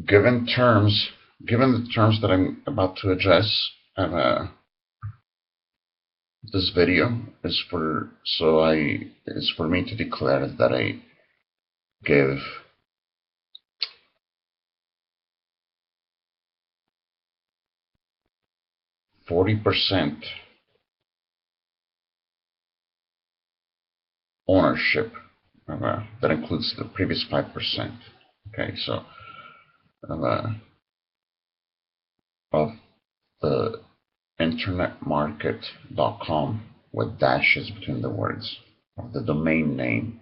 Given terms, given the terms that I'm about to address, this video is for me to declare that I give 40% ownership. That includes the previous 5%. Okay, so uh, of the internetmarket.com with dashes between the words of the domain name.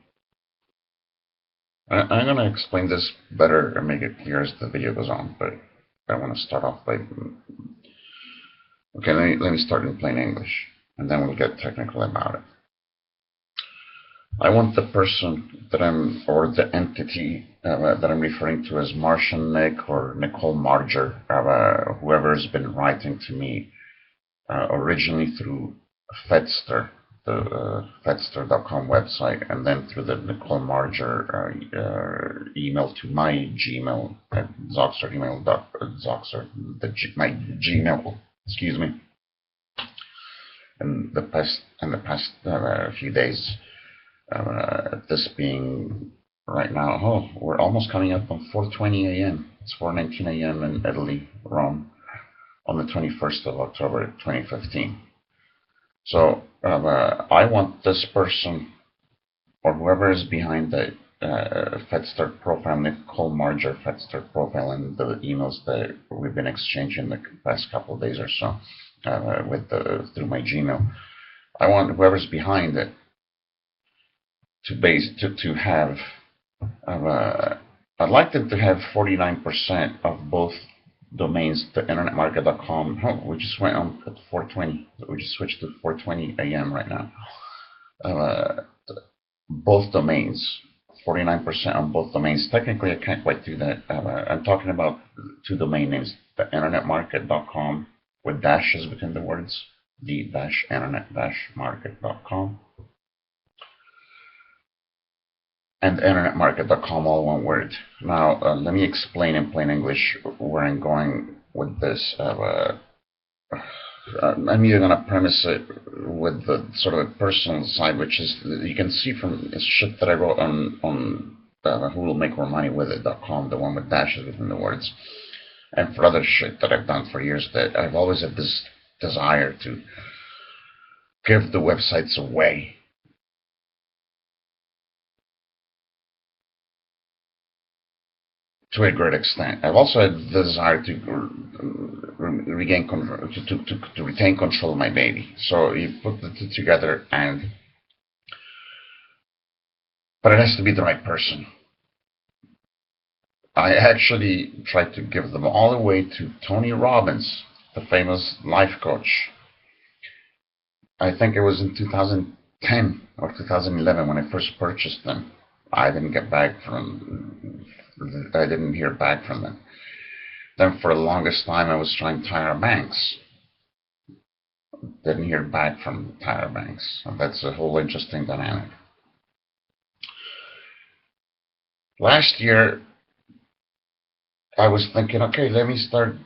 I'm going to explain this better and make it clear as the video goes on, but I want to start off by. Okay, let me start in plain English, and then we'll get technical about it. I want the person that or the entity that I'm referring to as Martian Nick or Nicole Marger, whoever has been writing to me originally through Fedster, the Fedster.com website, and then through the Nicole Marger email to my Gmail at Zoxer email Zoxer, my Gmail, excuse me. In the past few days, this being right now, we're almost coming up on 4:20 a.m. It's 4:19 a.m. in Italy, Rome, on the 21st of October 2015. So I want this person or whoever is behind the Fedster profile, Nicole Marger Fedster profile, and the emails that we've been exchanging the past couple of days or so through my Gmail. I want whoever's behind it to have. I'd like them to have 49% of both domains, the internetmarket.com. Oh, we just went on at 4:20. We just switched to 4:20 a.m. right now. Both domains, 49% on both domains. Technically, I can't quite do that. I'm talking about two domain names: the internetmarket.com with dashes between the words, the-internet-market.com, and internetmarket.com, all one word. Now, let me explain in plain English where I'm going with this. I'm either going to premise it with the sort of a personal side, which is, you can see from this shit that I wrote on who will make more money with it.com, the one with dashes within the words, and for other shit that I've done for years, that I've always had this desire to give the websites away. To a great extent. I've also had the desire to regain control, to retain control of my baby. So you put the two together, but it has to be the right person. I actually tried to give them all the way to Tony Robbins, the famous life coach. I think it was in 2010 or 2011 when I first purchased them. I didn't hear back from them. Then for the longest time I was trying Tyra Banks. Didn't hear back from Tyra Banks. That's a whole interesting dynamic. Last year I was thinking, okay, let me start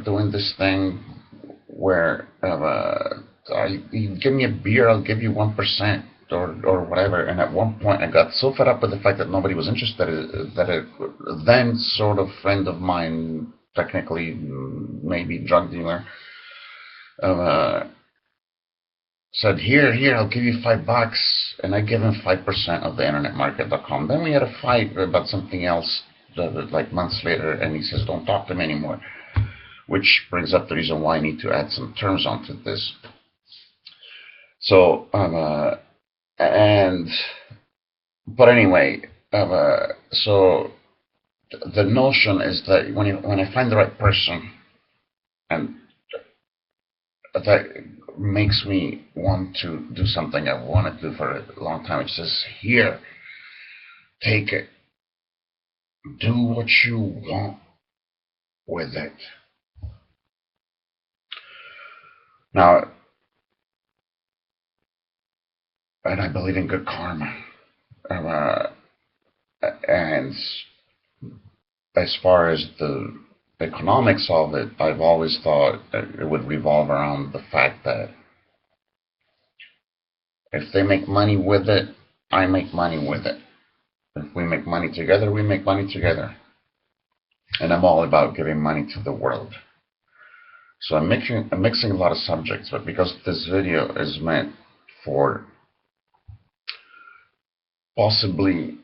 doing this thing where you give me a beer, I'll give you 1%. Or whatever, and at one point I got so fed up with the fact that nobody was interested that a then sort of friend of mine, technically maybe drug dealer, said, here, I'll give you $5, and I gave him 5% of the internetmarket.com. Then we had a fight about something else, like months later, and he says, don't talk to me anymore, which brings up the reason why I need to add some terms onto this. So but anyway, so the notion is that when I find the right person, and that makes me want to do something I've wanted to do for a long time, which says, here, take it, do what you want with it. Now, and I believe in good karma. And as far as the economics of it, I've always thought it would revolve around the fact that if they make money with it, I make money with it. If we make money together, we make money together. And I'm all about giving money to the world. So I'm mixing a lot of subjects, but because this video is meant for possibly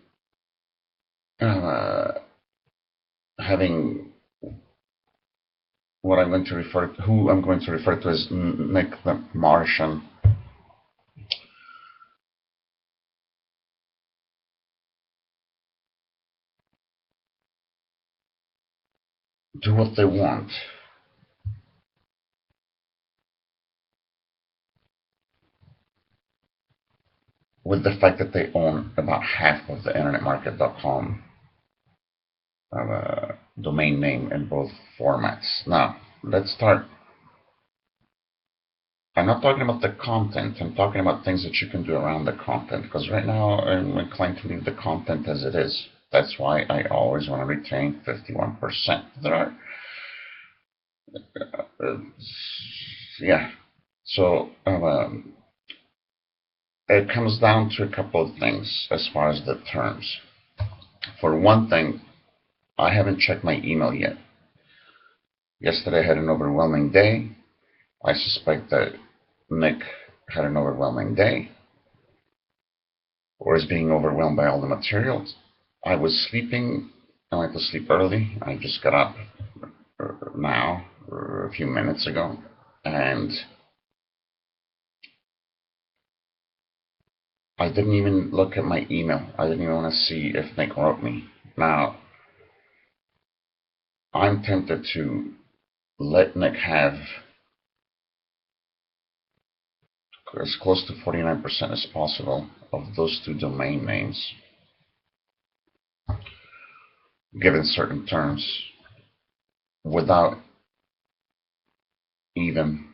having what I'm going to refer to, who I'm going to refer to as Nick the Martian, do what they want. With the fact that they own about half of the internetmarket.com domain name in both formats. Now, let's start. I'm not talking about the content, I'm talking about things that you can do around the content, because right now I'm inclined to leave the content as it is. That's why I always want to retain 51%. There are, yeah. So it comes down to a couple of things as far as the terms. For one thing, I haven't checked my email yet. Yesterday I had an overwhelming day. I suspect that Nick had an overwhelming day, or is being overwhelmed by all the materials. I was sleeping. I went to sleep early. I just got up now, a few minutes ago, and I didn't even look at my email. I didn't even want to see if Nick wrote me. Now, I'm tempted to let Nick have as close to 49% as possible of those two domain names, given certain terms, without even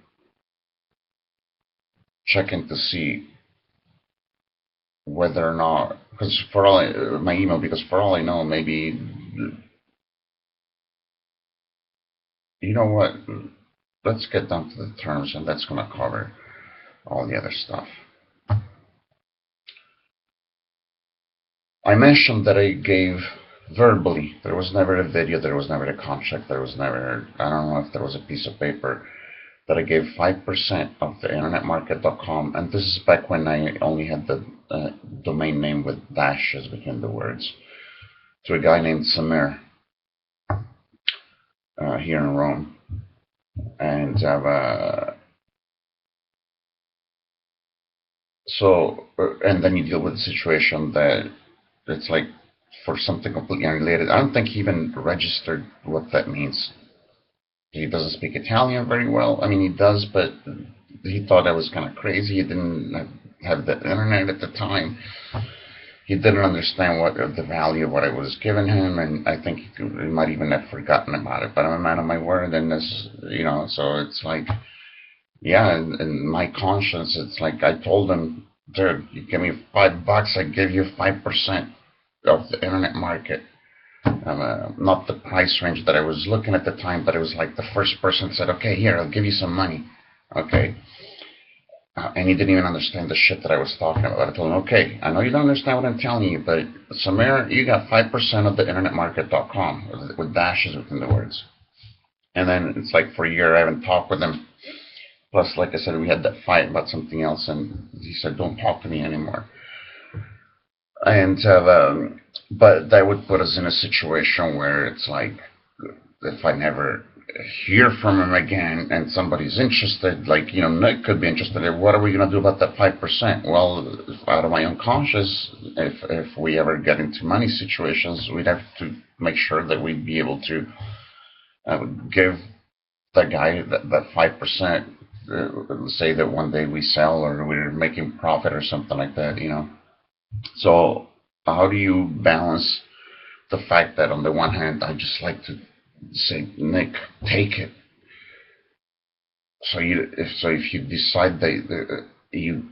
checking to see whether or not, because for all my email, because for all I know, maybe, you know what, let's get down to the terms, and that's going to cover all the other stuff. I mentioned that I gave verbally. There was never a video, there was never a contract, there was never, I don't know if there was a piece of paper, that I gave 5% of the internetmarket.com, and this is back when I only had the domain name with dashes between the words, to a guy named Samir here in Rome. And and then you deal with the situation that it's like for something completely unrelated. I don't think he even registered what that means. He doesn't speak Italian very well. I mean, he does, but he thought I was kind of crazy. He didn't have the internet at the time. He didn't understand what the value of what I was giving him, and I think he might even have forgotten about it. But I'm a man of my word, and this, you know, so it's like, yeah, in my conscience, it's like I told him, dude, you give me $5, I give you 5% of the internet market. Not the price range that I was looking at the time, but it was like the first person said, okay, here, I'll give you some money. Okay. And he didn't even understand the shit that I was talking about. I told him, okay, I know you don't understand what I'm telling you, but Samir, you got 5% of the internetmarket.com with dashes within the words. And then it's like for a year I haven't talked with him. Plus, like I said, we had that fight about something else, and he said, don't talk to me anymore. And but that would put us in a situation where it's like, if I never hear from him again and somebody's interested, like, you know, Nick could be interested in, what are we going to do about that 5%? Well, out of my own conscience, if we ever get into money situations, we'd have to make sure that we'd be able to give the guy that 5%, say that one day we sell or we're making profit or something like that, you know. So how do you balance the fact that on the one hand, I just like to say, Nick, take it. So if you decide that you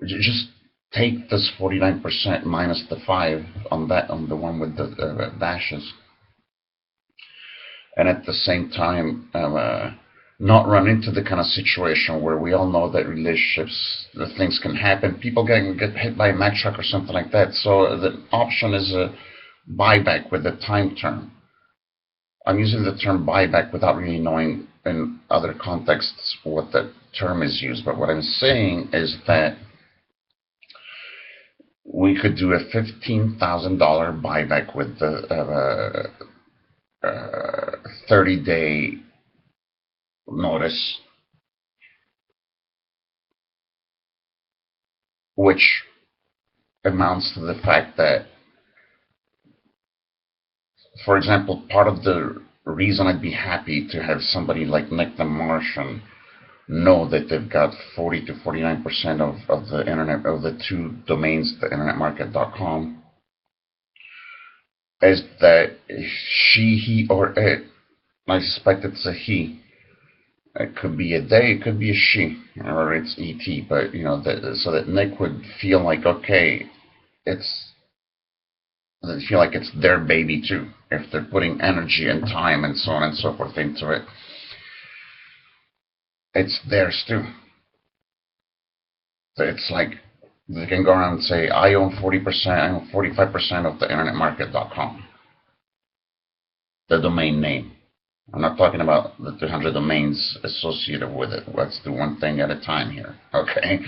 just take this 49% minus the 5 on that, on the one with the dashes, and at the same time not run into the kind of situation where we all know that relationships, the things can happen, people get hit by a Mack truck or something like that. So the option is a buyback with a time term. I'm using the term buyback without really knowing in other contexts what that term is used, but what I'm saying is that we could do a $15,000 buyback with the 30-day notice, which amounts to the fact that, for example, part of the reason I'd be happy to have somebody like Nick the Martian know that they've got 40 to 49% of the internet, of the two domains, the internetmarket.com, is that she, he, or it, I suspect it's a he. It could be a they, it could be a she, or it's ET, but so that Nick would feel like, okay, they feel like it's their baby too, if they're putting energy and time and so on and so forth into it. It's theirs too. So it's like they can go around and say, I own 40%, I own 45% of the internetmarket.com, the domain name. I'm not talking about the 200 domains associated with it. Let's do one thing at a time here, okay?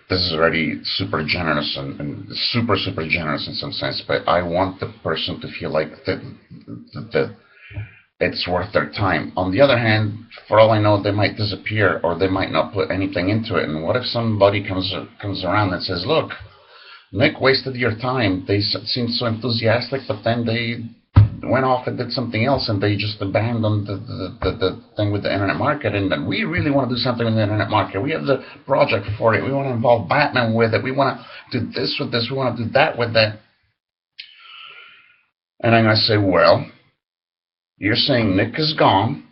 This is already super generous and super generous in some sense, but I want the person to feel like that it's worth their time. On the other hand, for all I know, they might disappear or they might not put anything into it. And what if somebody comes around and says, look, Nick wasted your time. They seemed so enthusiastic, but then they went off and did something else, and they just abandoned the thing with the internet market, and then we really want to do something with the internet market. We have the project for it. We want to involve Batman with it. We want to do this with this. We want to do that with that. And I'm going to say, well, you're saying Nick is gone.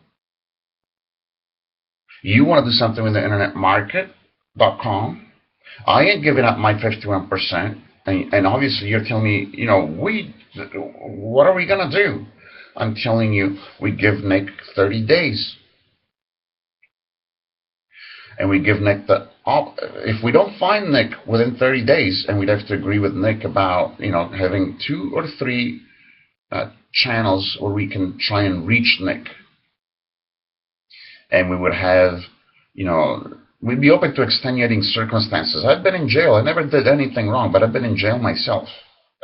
You want to do something with the internet market.com. I ain't giving up my 51%. And obviously you're telling me, what are we going to do? I'm telling you, we give Nick 30 days. And we give Nick if we don't find Nick within 30 days, and we'd have to agree with Nick about, having 2 or 3 channels where we can try and reach Nick. And we would have, we'd be open to extenuating circumstances. I've been in jail. I never did anything wrong, but I've been in jail myself.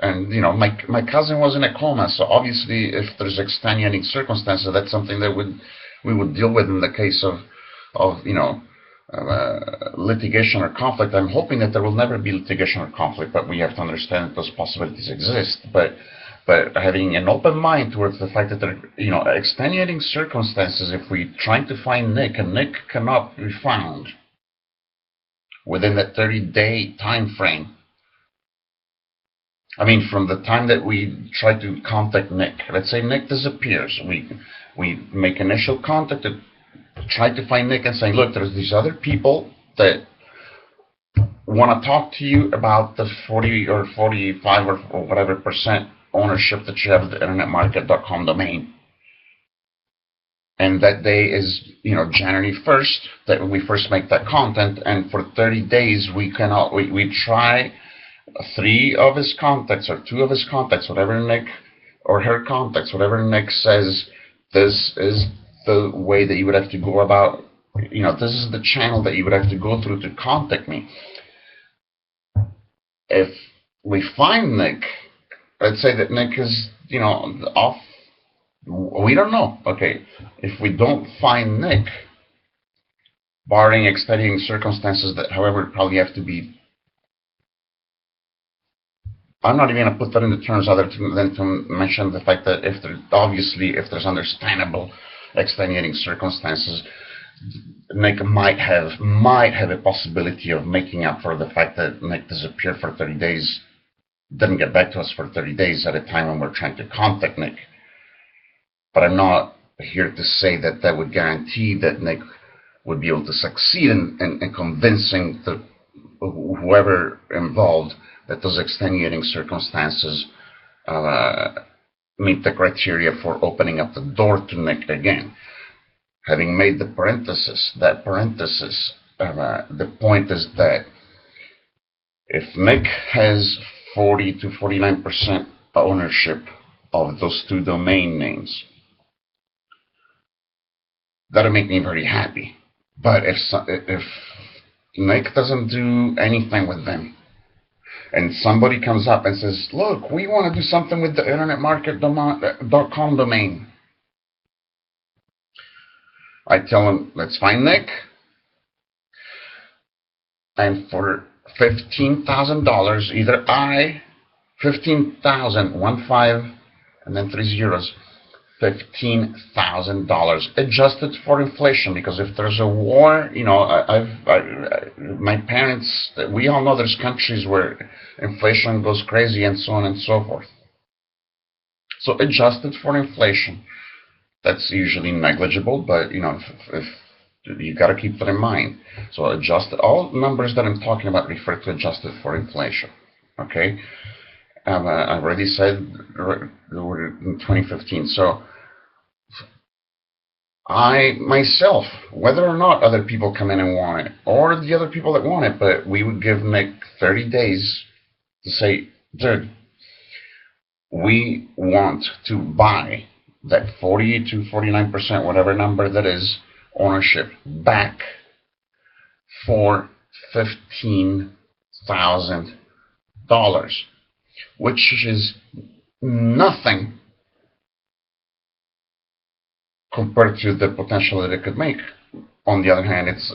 And, my cousin was in a coma, so obviously if there's extenuating circumstances, that's something that we would deal with in the case of litigation or conflict. I'm hoping that there will never be litigation or conflict, but we have to understand that those possibilities exist. But having an open mind towards the fact that there are, extenuating circumstances, if we try to find Nick and Nick cannot be found within that 30-day time frame. I mean, from the time that we try to contact Nick, let's say Nick disappears, we make initial contact to try to find Nick and say, look, there's these other people that want to talk to you about the 40 or 45 or whatever percent ownership that you have of the internetmarket.com domain. And that day is, January 1st, that we first make that content, and for 30 days we try 3 of his contacts or 2 of his contacts, whatever Nick or her contacts, whatever Nick says, this is the way that you would have to go about, this is the channel that you would have to go through to contact me. If we find Nick, let's say that Nick is, off, we don't know. Okay, if we don't find Nick, barring extenuating circumstances that, however, probably have to be, I'm not even going to put that into terms other than to mention the fact that if there's understandable extenuating circumstances, Nick might have a possibility of making up for the fact that Nick disappeared for 30 days, didn't get back to us for 30 days at a time when we're trying to contact Nick. But I'm not here to say that would guarantee that Nick would be able to succeed in convincing the whoever involved that those extenuating circumstances meet the criteria for opening up the door to Nick again. Having made the parenthesis, the point is that if Nick has 40 to 49% ownership of those two domain names, that'll make me very happy. But if Nick doesn't do anything with them, and somebody comes up and says, look, we want to do something with the internetmarket.com domain, I tell them, let's find Nick, and for $15,000, either I, 15,000, 15, and then 3 zeros, $15,000 adjusted for inflation, because if there's a war, my parents, we all know there's countries where inflation goes crazy and so on and so forth. So adjusted for inflation, that's usually negligible, but if you got to keep that in mind. So adjusted, all numbers that I'm talking about refer to adjusted for inflation. Okay, I've already said we're in 2015. So I myself, whether or not other people come in and want it, or the other people that want it, but we would give Nick 30 days to say, dude, we want to buy that 40 to 49%, whatever number that is, ownership back for $15,000, which is nothing compared to the potential that it could make. On the other hand, it's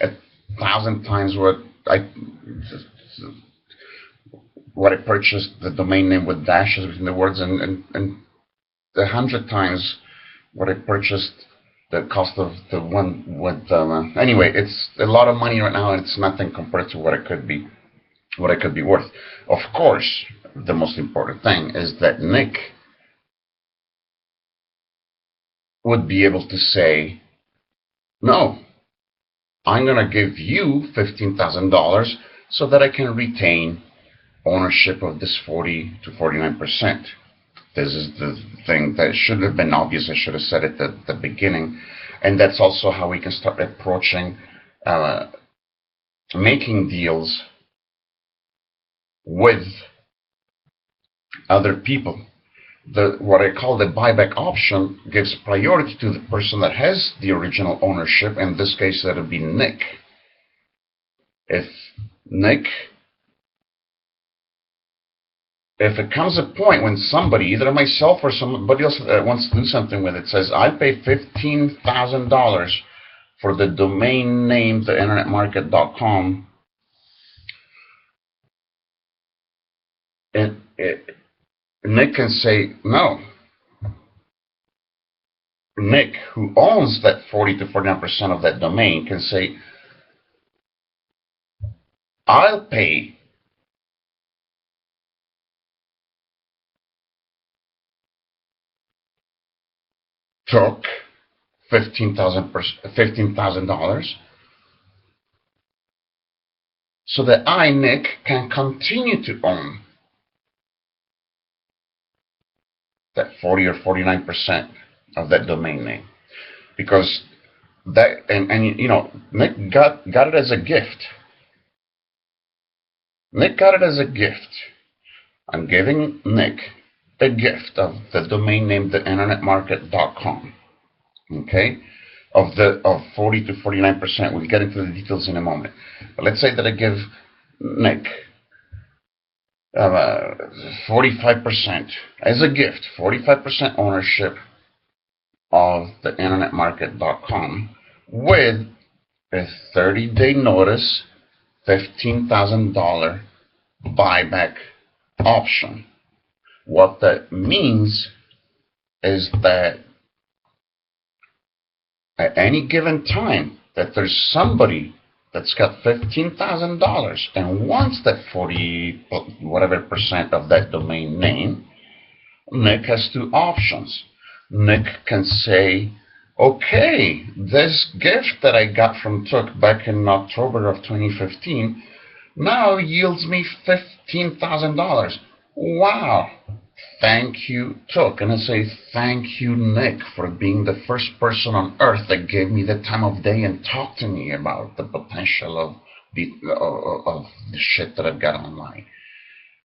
1,000 times what I purchased the domain name with dashes between the words, and 100 times what I purchased the cost of the one with. Anyway, it's a lot of money right now, and it's nothing compared to what it could be worth. Of course, the most important thing is that Nick would be able to say, no, I'm going to give you $15,000 so that I can retain ownership of this 40 to 49%. This is the thing that should have been obvious. I should have said it at the beginning. And that's also how we can start approaching making deals with other people. What I call the buyback option gives priority to the person that has the original ownership. In this case, that would be Nick. If it comes a point when somebody, either myself or somebody else that wants to do something with it, says, I pay $15,000 for the domain name, the internetmarket.com, Nick can say, no. Nick, who owns that 40 to 49% of that domain, can say, I'll pay took $15,000 so that I, Nick, can continue to own that 40 or 49% of that domain name. Because that, and Nick got it as a gift. Nick got it as a gift. I'm giving Nick a gift of the domain name, the internetmarket.com. Okay? Of 40 to 49%. We'll get into the details in a moment. But let's say that I give Nick 45% as a gift, 45% ownership of the internetmarket.com with a 30-day notice, $15,000 buyback option. What that means is that at any given time that there's somebody that's got $15,000 and wants that 40 whatever percent of that domain name, Nick has two options. Nick can say, Okay, this gift that I got from Took back in October of 2015 now yields me $15,000. Wow. Thank you, Took. And I say thank you, Nick, for being the first person on earth that gave me the time of day and talked to me about the potential of the shit that I've got online.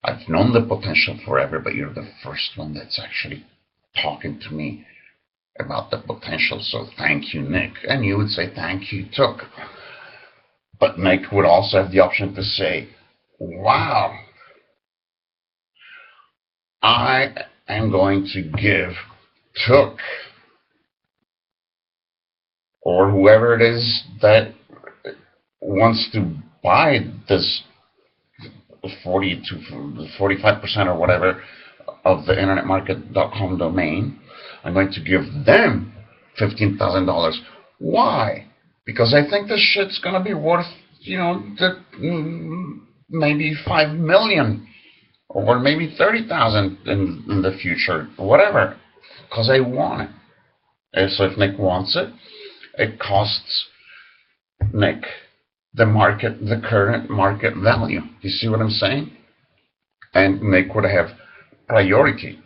I've known the potential forever, but you're the first one that's actually talking to me about the potential. So thank you, Nick. And you would say thank you, Took. But Nick would also have the option to say, wow, I am going to give Took, or whoever it is that wants to buy this 40 to 45% or whatever of the internetmarket.com domain, I'm going to give them $15,000. Why? Because I think this shit's going to be worth, maybe 5 million or maybe 30,000 in the future, whatever, because I want it. And so if Nick wants it, it costs Nick the current market value. You see what I'm saying? And Nick would have priority.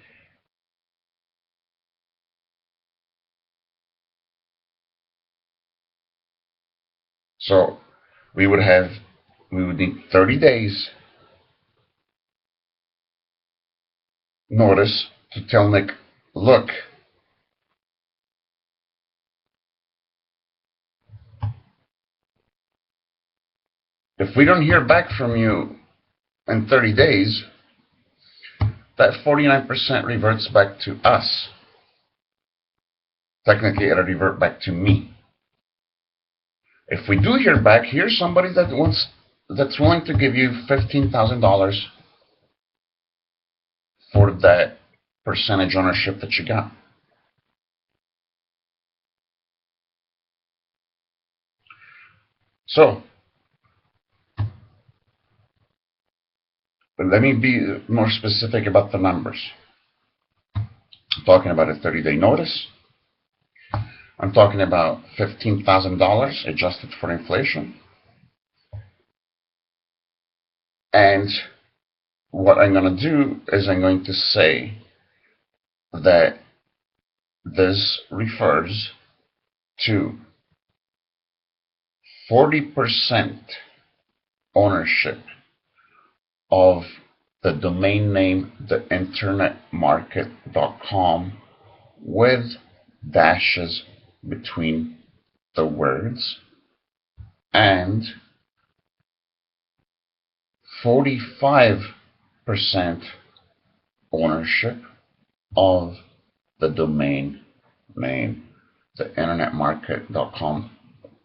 So we would need 30 days notice to tell Nick, look, if we don't hear back from you in 30 days, that 49% reverts back to us. Technically, it'll revert back to me. If we do hear back, here's somebody that's willing to give you $15,000 for that percentage ownership that you got. So, but let me be more specific about the numbers. I'm talking about a 30-day notice. I'm talking about $15,000 adjusted for inflation. And what I'm going to do is I'm going to say that this refers to 40% ownership of the domain name theinternetmarket.com with dashes between the words, and 45% ownership of the domain name theinternetmarket.com,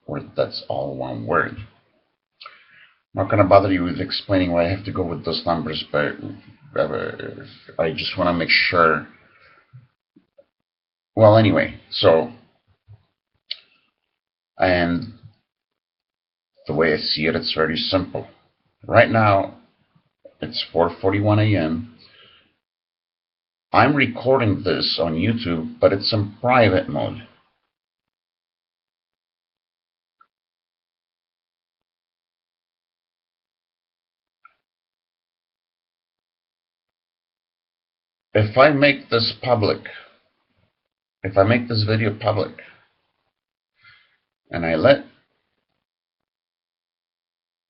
where that's all one word. I'm not going to bother you with explaining why I have to go with those numbers, but I just want to make sure. Well, anyway, so, and the way I see it, it's very simple. Right now, it's 4:41 a.m. I'm recording this on YouTube, but it's in private mode. If I make this public, if I make this video public, and I let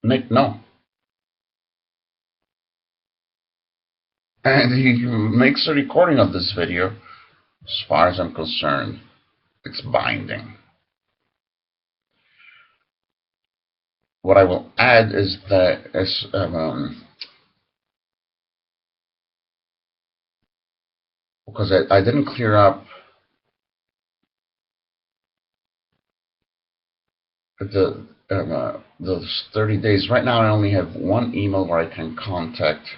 Nick know, and he makes a recording of this video, as far as I'm concerned, it's binding. What I will add is that because I didn't clear up those 30 days. Right now I only have one email where I can contact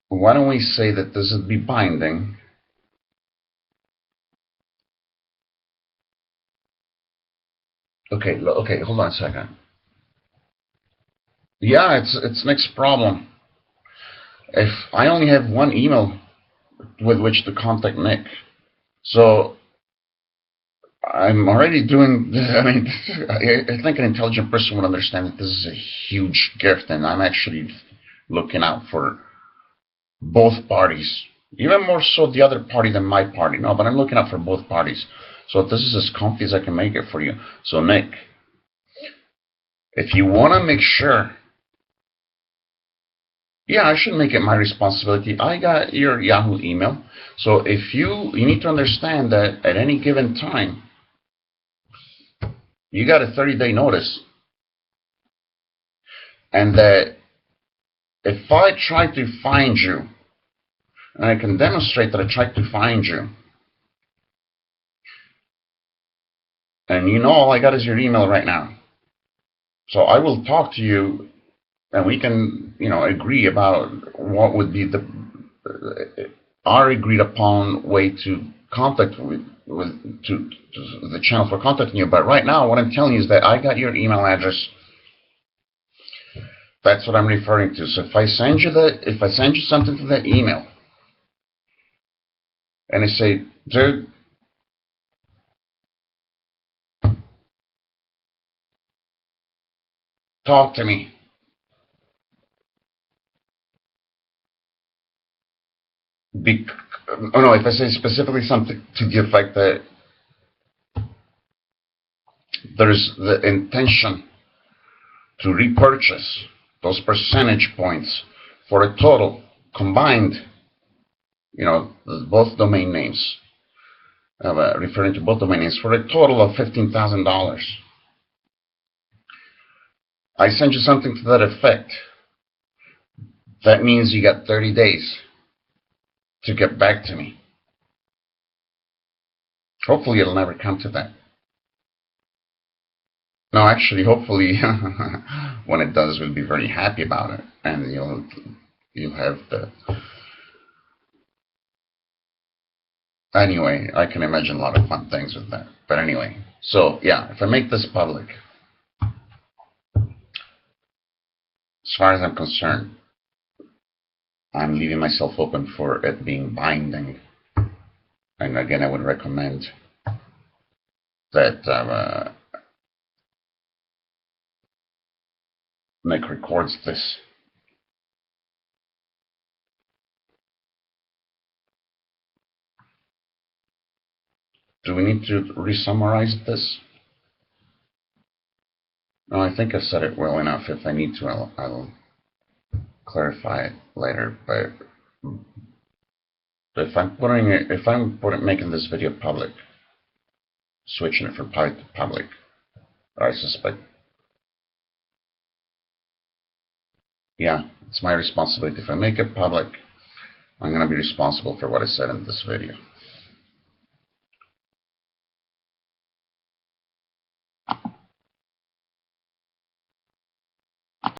why don't we say that this would be binding? Okay, hold on a second. Yeah, it's Nick's problem. If I only have one email with which to contact Nick. So I'm already doing this. I mean, I think an intelligent person would understand that this is a huge gift, and I'm actually looking out for both parties, even more so the other party than my party. No, but I'm looking out for both parties. So this is as comfy as I can make it for you. So Nick, if you want to make sure, yeah, I should make it my responsibility. I got your Yahoo email. So if you need to understand that at any given time, you got a 30-day notice. And that if I try to find you, and I can demonstrate that I tried to find you, and you know all I got is your email right now. So I will talk to you, and we can, agree about what would be our agreed upon way to contact to the channel for contacting you. But right now, what I'm telling you is that I got your email address. That's what I'm referring to. So if I send you something to that email, and I say, dude, talk to me. If I say specifically something to the effect that there's the intention to repurchase those percentage points for a total combined, both domain names, referring to both domain names, for a total of $15,000. I send you something to that effect. That means you got 30 days to get back to me. Hopefully it'll never come to that. No, actually, hopefully, when it does, we'll be very happy about it, and you'll have the. Anyway, I can imagine a lot of fun things with that. But anyway, so yeah, if I make this public, as far as I'm concerned, I'm leaving myself open for it being binding. And again, I would recommend that Nick records this. Do we need to re-summarize this? No, I think I said it well enough. If I need to, I'll clarify it later. But if I'm making this video public, switching it from private to public, I suspect, yeah, it's my responsibility. If I make it public, I'm going to be responsible for what I said in this video.